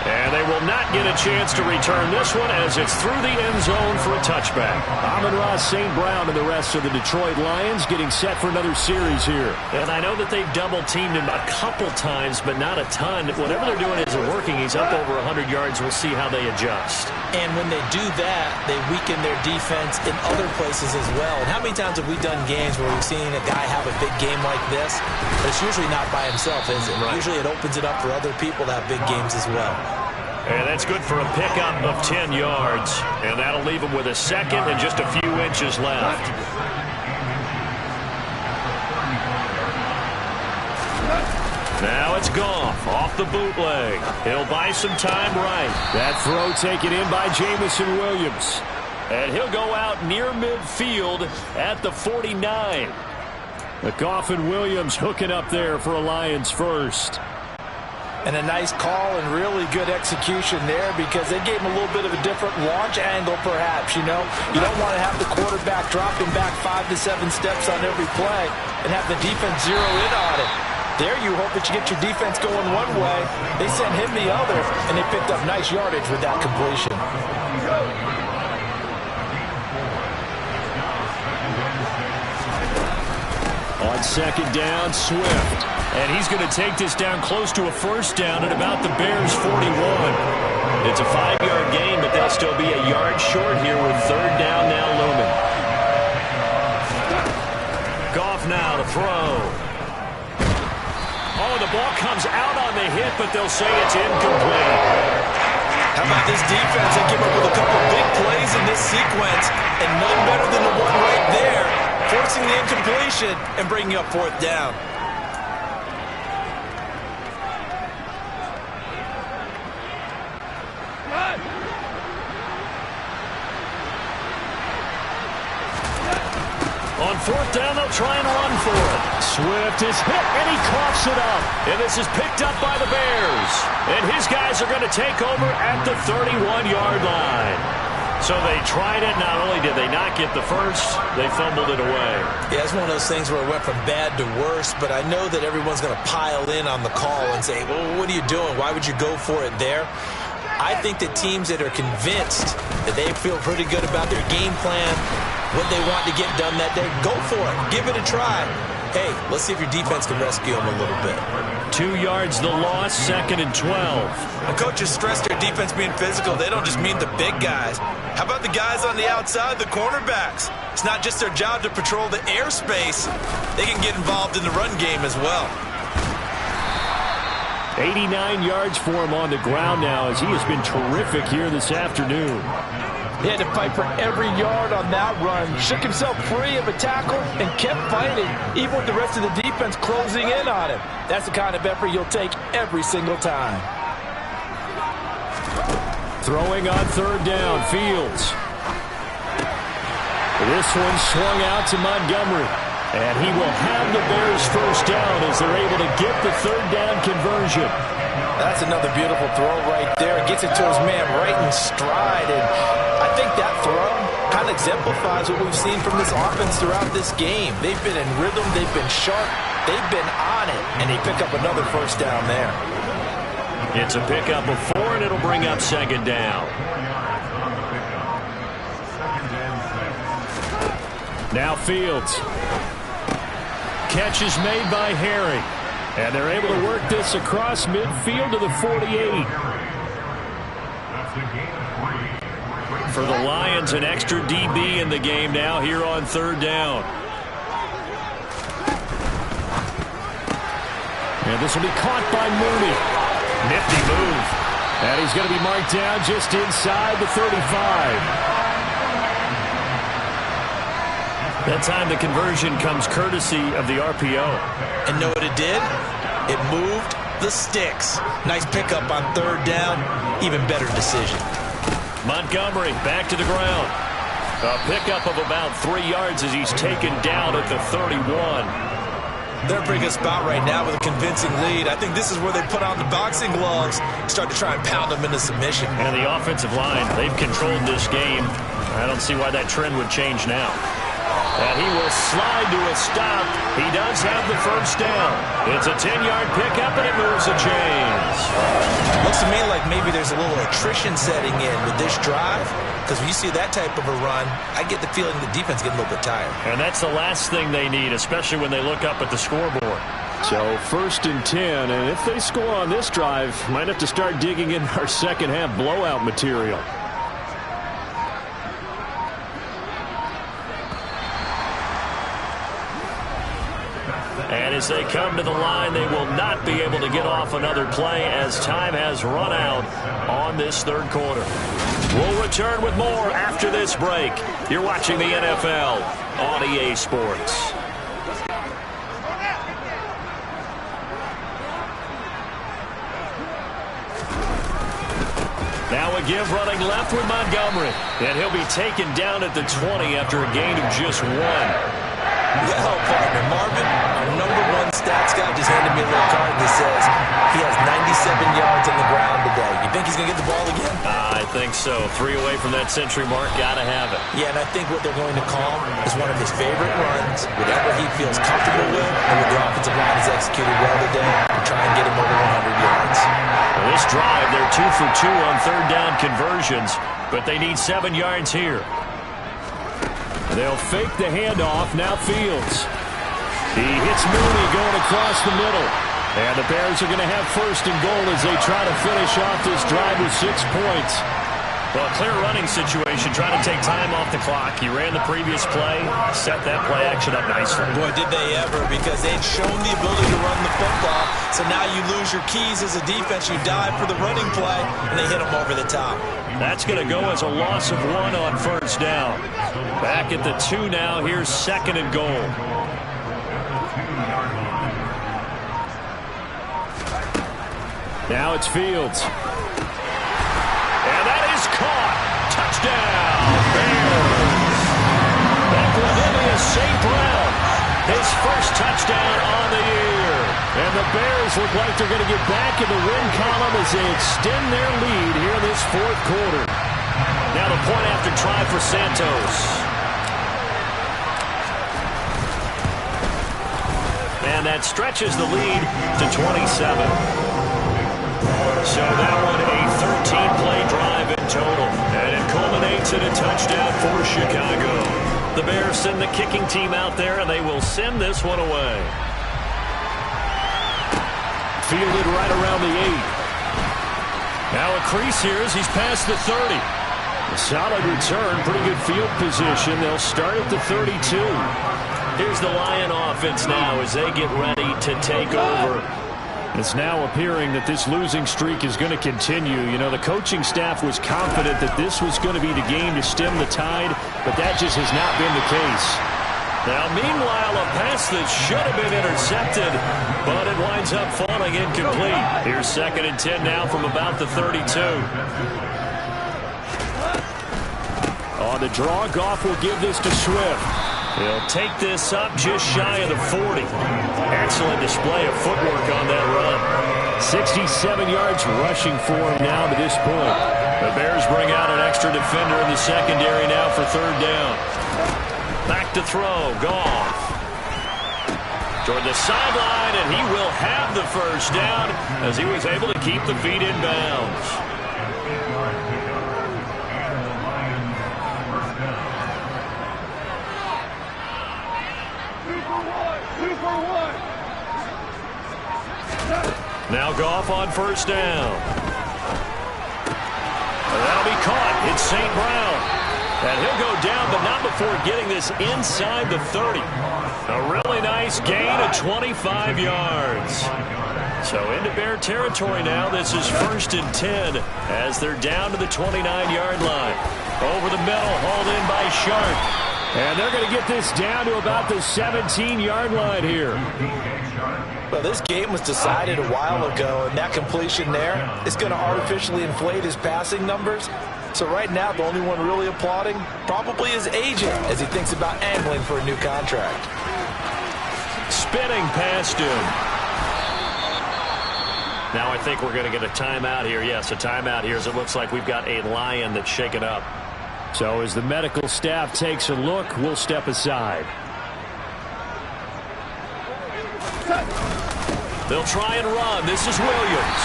And they will not get a chance to return this one as it's through the end zone for a touchback. Amon-Ra St. Brown and the rest of the Detroit Lions getting set for another series here. And I know that they've double-teamed him a couple times, but not a ton. Whatever they're doing isn't working. He's up over 100 yards. We'll see how they adjust. And when they do that, they weaken their defense in other places as well. And how many times have we done games where we've seen a guy have a big game like this? But it's usually not by himself, is it? Right. Usually it opens it up for other people to have big games as well. And that's good for a pickup of 10 yards. And that'll leave him with a second and just a few inches left. Now it's Goff off the bootleg. He'll buy some time right. That throw taken in by Jamison Williams. And he'll go out near midfield at the 49. The Goff and Williams hooking up there for a Lions first. And a nice call and really good execution there because they gave him a little bit of a different launch angle perhaps, you know. You don't want to have the quarterback dropping back 5 to 7 steps on every play and have the defense zero in on it. There you hope that you get your defense going one way. They sent him the other, and they picked up nice yardage with that completion. On second down, Swift. And he's going to take this down close to a first down at about the Bears' 41. It's a 5-yard gain, but they'll still be a yard short here with third down now looming. Goff now to throw. Oh, the ball comes out on the hit, but they'll say it's incomplete. How about this defense? They came up with a couple big plays in this sequence, and none better than the one right there, forcing the incompletion and bringing up 4th down. On 4th down, they'll try and run for it. Swift is hit, and he coughs it up. And this is picked up by the Bears. And his guys are going to take over at the 31-yard line. So they tried it. Not only did they not get the first, they fumbled it away. Yeah, it's one of those things where it went from bad to worse, but I know that everyone's going to pile in on the call and say, well, what are you doing? Why would you go for it there? I think that teams that are convinced that they feel pretty good about their game plan, what they want to get done that day, go for it. Give it a try. Hey, let's see if your defense can rescue them a little bit. 2 yards the loss, 2nd and 12. When coaches stress their defense being physical, they don't just mean the big guys. How about the guys on the outside, the cornerbacks? It's not just their job to patrol the airspace. They can get involved in the run game as well. 89 yards for him on the ground now as he has been terrific here this afternoon. He had to fight for every yard on that run. Shook himself free of a tackle and kept fighting, even with the rest of the defense closing in on him. That's the kind of effort you'll take every single time. Throwing on 3rd down, Fields. This one swung out to Montgomery. And he will have the Bears first down as they're able to get the 3rd down conversion. That's another beautiful throw right there. Gets it to his man right in stride. And I think that throw kind of exemplifies what we've seen from this offense throughout this game. They've been in rhythm. They've been sharp. They've been on it. And they pick up another first down there. It's a pickup of 4, and it'll bring up 2nd down. Now Fields. Catch is made by Herring. And they're able to work this across midfield to the 48. For the Lions, an extra DB in the game now here on 3rd down. And this will be caught by Mooney. Nifty move. And he's going to be marked down just inside the 35. That time the conversion comes courtesy of the RPO. And know what it did? It moved the sticks. Nice pickup on 3rd down. Even better decision. Montgomery back to the ground. A pickup of about 3 yards as he's taken down at the 31. They're in a pretty good spot right now with a convincing lead. I think this is where they put on the boxing gloves, start to try and pound them into submission. And the offensive line, they've controlled this game. I don't see why that trend would change now. And he will slide to a stop. He does have the first down. It's a 10-yard pickup, and it moves the chains. Looks to me like maybe there's a little attrition setting in with this drive, because when you see that type of a run, I get the feeling the defense getting a little bit tired. And that's the last thing they need, especially when they look up at the scoreboard. So 1st and 10, and if they score on this drive, might have to start digging in our second-half blowout material. And as they come to the line, they will not be able to get off another play as time has run out on this 3rd quarter. We'll return with more after this break. You're watching the NFL on EA Sports. Now a give running left with Montgomery. And he'll be taken down at the 20 after a gain of just 1. Well, partner, Marvin, our #1 stats guy just handed me a little card that says he has 97 yards on the ground today. You think he's going to get the ball again? I think so. 3 away from that century mark. Got to have it. Yeah, and I think what they're going to call is one of his favorite runs, whatever he feels comfortable with, and what the offensive line has executed well today, and try and get him over 100 yards. Well, this drive, they're 2 for 2 on 3rd down conversions, but they need 7 yards here. They'll fake the handoff. Now Fields. He hits Mooney going across the middle. And the Bears are going to have 1st and goal as they try to finish off this drive with 6 points. Well, a clear running situation, trying to take time off the clock. He ran the previous play, set that play action up nicely. Boy, did they ever, because they'd shown the ability to run the football. So now you lose your keys as a defense. You dive for the running play, and they hit them over the top. That's going to go as a loss of 1 on first down. Back at the 2 now. Here's 2nd and goal. Now it's Fields. And that is caught. Touchdown, Bears. Cornelius St. Brown, his first touchdown on the year. And the Bears look like they're going to get back in the win column as they extend their lead here in this 4th quarter. Now the point after try for Santos. And that stretches the lead to 27. So that one a 13-play drive in total. And it culminates in a touchdown for Chicago. The Bears send the kicking team out there, and they will send this one away. Fielded right around the 8. Now a crease here as he's past the 30. A solid return, pretty good field position. They'll start at the 32. Here's the Lion offense now as they get ready to take over. It's now appearing that this losing streak is going to continue. You know, the coaching staff was confident that this was going to be the game to stem the tide, but that just has not been the case. Now, meanwhile, a pass that should have been intercepted, but it winds up falling incomplete. Here's 2nd and 10 now from about the 32. On the draw, Goff will give this to Swift. He'll take this up just shy of the 40. Excellent display of footwork on that run. 67 yards rushing for him now to this point. The Bears bring out an extra defender in the secondary now for 3rd down. Back to throw, Goff. Toward the sideline, and he will have the first down as he was able to keep the feet in bounds. Now Goff on first down. That'll be caught. It's St. Brown. And he'll go down, but not before getting this inside the 30. A really nice gain of 25 yards. So into Bear territory now. This is 1st and 10 as they're down to the 29-yard line. Over the middle, hauled in by Sharp. And they're going to get this down to about the 17-yard line here. Well, this game was decided a while ago, and that completion there is going to artificially inflate his passing numbers. So right now, the only one really applauding probably his agent as he thinks about angling for a new contract. Spinning past him. Now I think we're going to get a timeout here. Yes, a timeout here as it looks like we've got a Lion that's shaken up. So as the medical staff takes a look, we'll step aside. They'll try and run. This is Williams.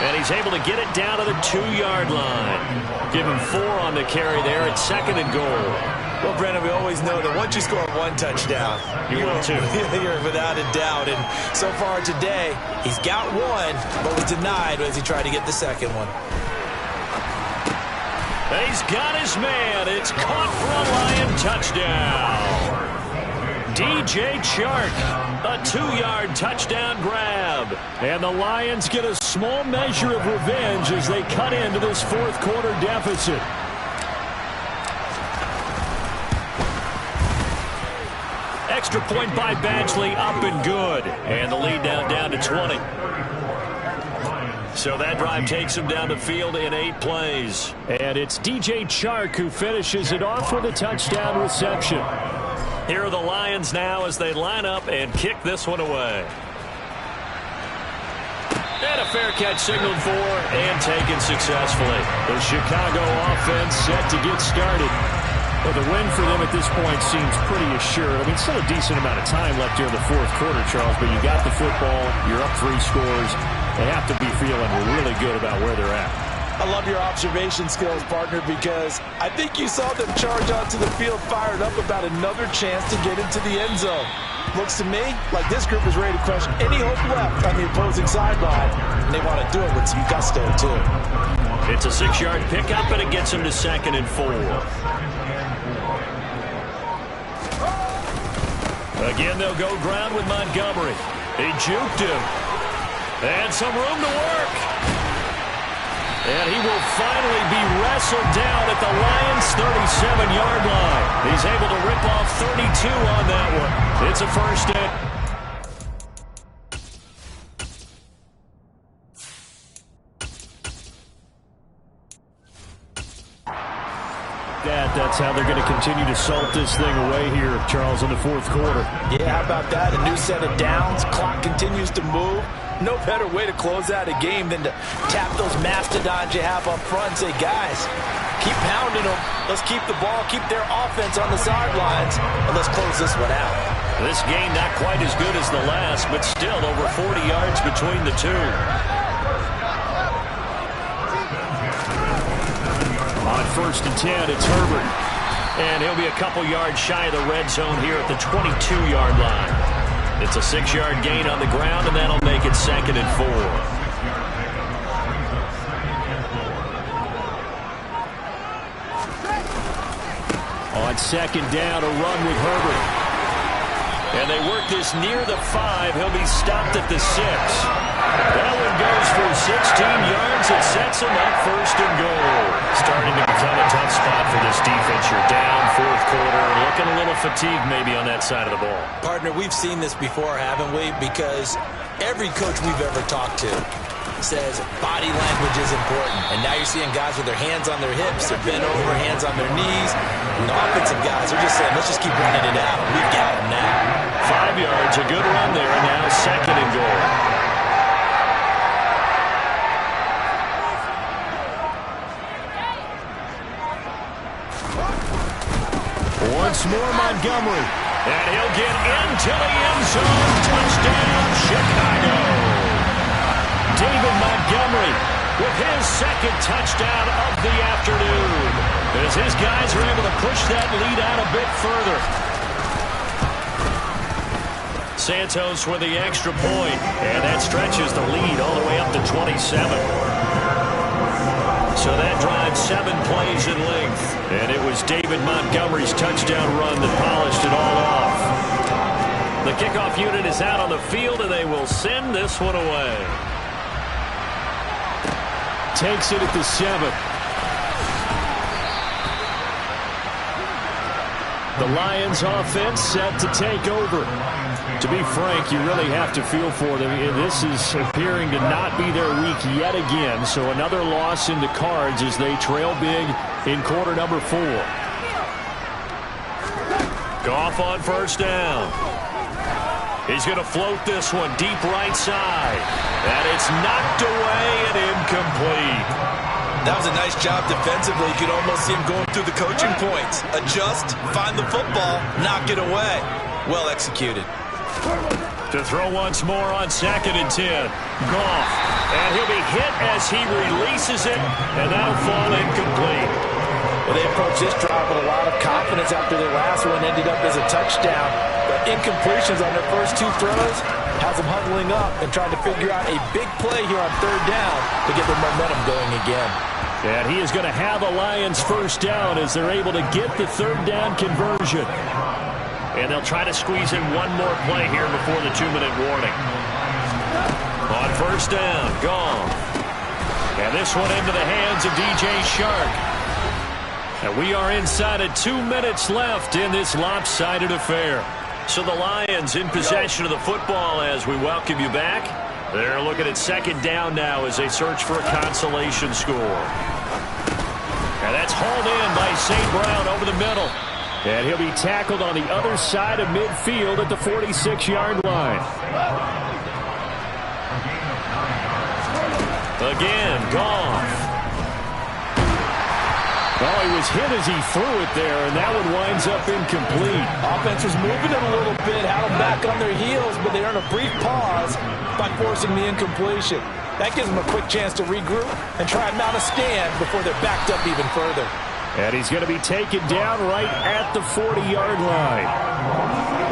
And he's able to get it down to the 2-yard line. Give him 4 on the carry there at 2nd and goal. Well, Brennan, we always know that once you score 1 touchdown, you will too. You're without a doubt. And so far today, he's got 1, but was denied as he tried to get the 2nd one. He's got his man. It's caught for a Lion touchdown. DJ Chark, a 2-yard touchdown grab. And the Lions get a small measure of revenge as they cut into this 4th quarter deficit. Extra point by Badgley, up and good. And the lead down to 20. So that drive takes him down the field in 8 plays. And it's DJ Chark who finishes it off with a touchdown reception. Here are the Lions now as they line up and kick this one away. And a fair catch signaled for and taken successfully. The Chicago offense set to get started. Well, the win for them at this point seems pretty assured. I mean, still a decent amount of time left here in the 4th quarter, Charles, but you got the football, you're up 3 scores. They have to be feeling really good about where they're at. I love your observation skills, partner, because I think you saw them charge onto the field fired up about another chance to get into the end zone. Looks to me like this group is ready to crush any hope left on the opposing sideline, and they want to do it with some gusto, too. It's a 6-yard pickup, and it gets him to 2nd and 4. Again, they'll go ground with Montgomery. He juked him. And some room to work. And he will finally be wrestled down at the Lions' 37-yard line. He's able to rip off 32 on that one. It's a first down. That's how they're going to continue to salt this thing away here, Charles, in the fourth quarter. Yeah, how about that? A new set of downs. Clock continues to move. No better way to close out a game than to tap those mastodons you have up front and say, guys, keep pounding them. Let's keep the ball, keep their offense on the sidelines, and let's close this one out. This game not quite as good as the last, but still over 40 yards between the two. On 1st and 10, it's Herbert. And he'll be a couple yards shy of the red zone here at the 22-yard line. It's a 6-yard gain on the ground, and that'll make it 2nd and 4. On 2nd down, a run with Herbert. And they work this near the 5. He'll be stopped at the 6. That one goes for 16 yards. It sets him up 1st and goal. Starting to become a tough spot for this defense. You're down 4th quarter. Looking a little fatigued maybe on that side of the ball. Partner, we've seen this before, haven't we? Because every coach we've ever talked to says body language is important. And now you're seeing guys with their hands on their hips. They're bent over, hands on their knees. And the offensive guys are just saying, let's just keep running it out. We've got them now. 5 yards, a good run there. Now 2nd and goal. Once more, Montgomery. And he'll get into the end zone. Touchdown, Chicago. David Montgomery with his 2nd touchdown of the afternoon. As his guys are able to push that lead out a bit further. Santos with the extra point. And that stretches the lead all the way up to 27. So that drives 7 plays in length. And it was David Montgomery's touchdown run that polished it all off. The kickoff unit is out on the field, and they will send this one away. Takes it at the 7. The Lions offense set to take over. To be frank, you really have to feel for them. This is appearing to not be their week yet again. So another loss in the cards as they trail big in quarter number 4. Goff on 1st down. He's going to float this one deep right side. And it's knocked away and incomplete. That was a nice job defensively. You could almost see him going through the coaching points. Adjust, find the football, knock it away. Well executed. To throw once more on 2nd and 10. Goff. And he'll be hit as he releases it, and that'll fall incomplete. Well, they approached this drive with a lot of confidence after their last one ended up as a touchdown. But incompletions on their first 2 throws has them huddling up and trying to figure out a big play here on 3rd down to get their momentum going again. And he is going to have the Lions 1st down as they're able to get the 3rd down conversion. And they'll try to squeeze in one more play here before the 2-minute warning. On 1st down, Goff. And this one into the hands of DJ Shark. And we are inside of 2 minutes left in this lopsided affair. So the Lions in possession of the football as we welcome you back. They're looking at 2nd down now as they search for a consolation score. And that's hauled in by St. Brown over the middle. And he'll be tackled on the other side of midfield at the 46-yard line. Again, Goff. Well, he was hit as he threw it there, and that one winds up incomplete. Offense was moving it a little bit, had them back on their heels, but they earned a brief pause by forcing the incompletion. That gives them a quick chance to regroup and try and mount a stand before they're backed up even further. And he's going to be taken down right at the 40-yard line.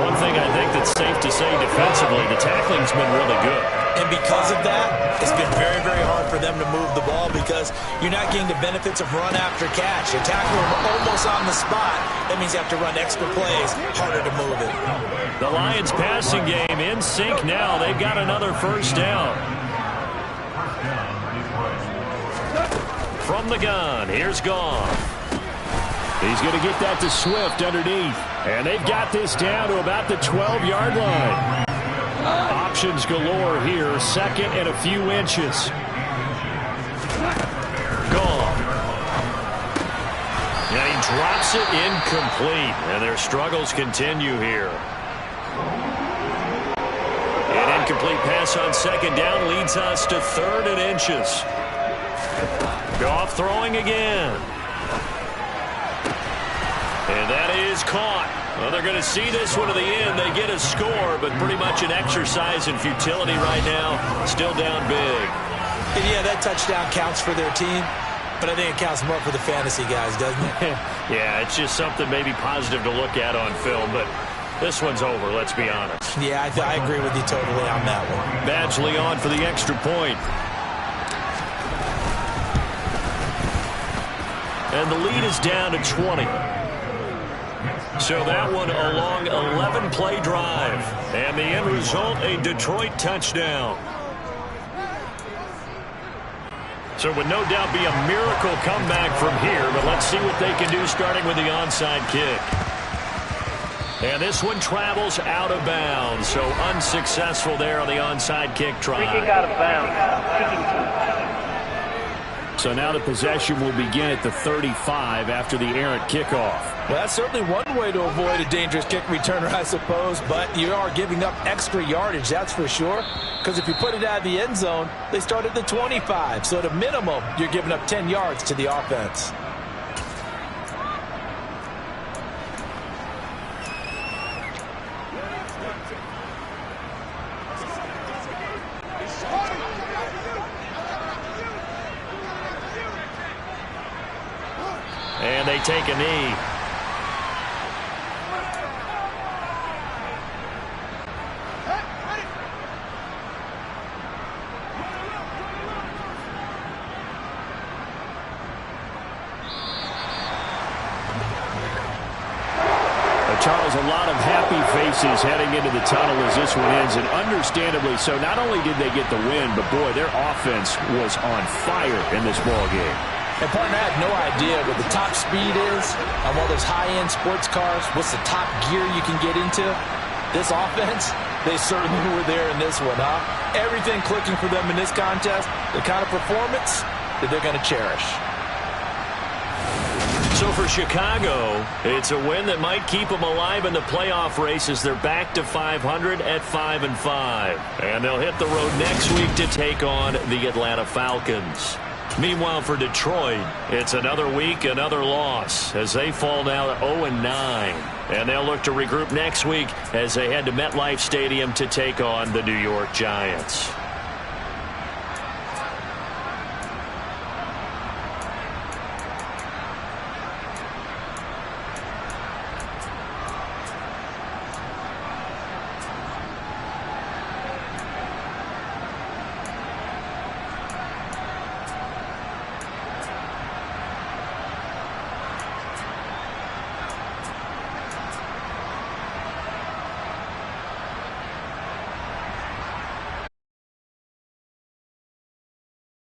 One thing I think the it's safe to say defensively the tackling's been really good. And because of that, it's been very, very hard for them to move the ball because you're not getting the benefits of run after catch. You tackle them almost on the spot. That means you have to run extra plays, harder to move it. The Lions passing game in sync now. They've got another first down. From the gun, here's Goff. He's going to get that to Swift underneath. And they've got this down to about the 12-yard line. Options galore here. Second and a few inches. Goff. And he drops it incomplete. And their struggles continue here. An incomplete pass on second down leads us to third and inches. Goff throwing again. And that is caught. Well, they're going to see this one to the end. They get a score, but pretty much an exercise in futility right now. Still down big. And yeah, that touchdown counts for their team, but I think it counts more for the fantasy guys, doesn't it? Yeah, it's just something maybe positive to look at on film, but this one's over, let's be honest. Yeah, I agree with you totally on that one. Badgley on for the extra point. And the lead is down to 20. So that one a long 11-play drive. And the end result, a Detroit touchdown. So it would no doubt be a miracle comeback from here, but let's see what they can do starting with the onside kick. And this one travels out of bounds, so unsuccessful there on the onside kick try. Free kick out of bounds. So now the possession will begin at the 35 after the errant kickoff. Well, that's certainly one way to avoid a dangerous kick returner, I suppose, but you are giving up extra yardage, that's for sure, because if you put it out of the end zone, they start at the 25, so at a minimum, you're giving up 10 yards to the offense. And they take a knee. Charles, a lot of happy faces heading into the tunnel as this one ends, and understandably so. Not only did they get the win, but boy, their offense was on fire in this ball game. And partner, I have no idea what the top speed is on one of those high-end sports cars. What's the top gear you can get into? This offense, they certainly were there in this one, huh? Everything clicking for them in this contest, the kind of performance that they're going to cherish. So for Chicago, it's a win that might keep them alive in the playoff race as they're back to 500 at 5-5. And they'll hit the road next week to take on the Atlanta Falcons. Meanwhile, for Detroit, it's another week, another loss as they fall now to 0-9. And they'll look to regroup next week as they head to MetLife Stadium to take on the New York Giants.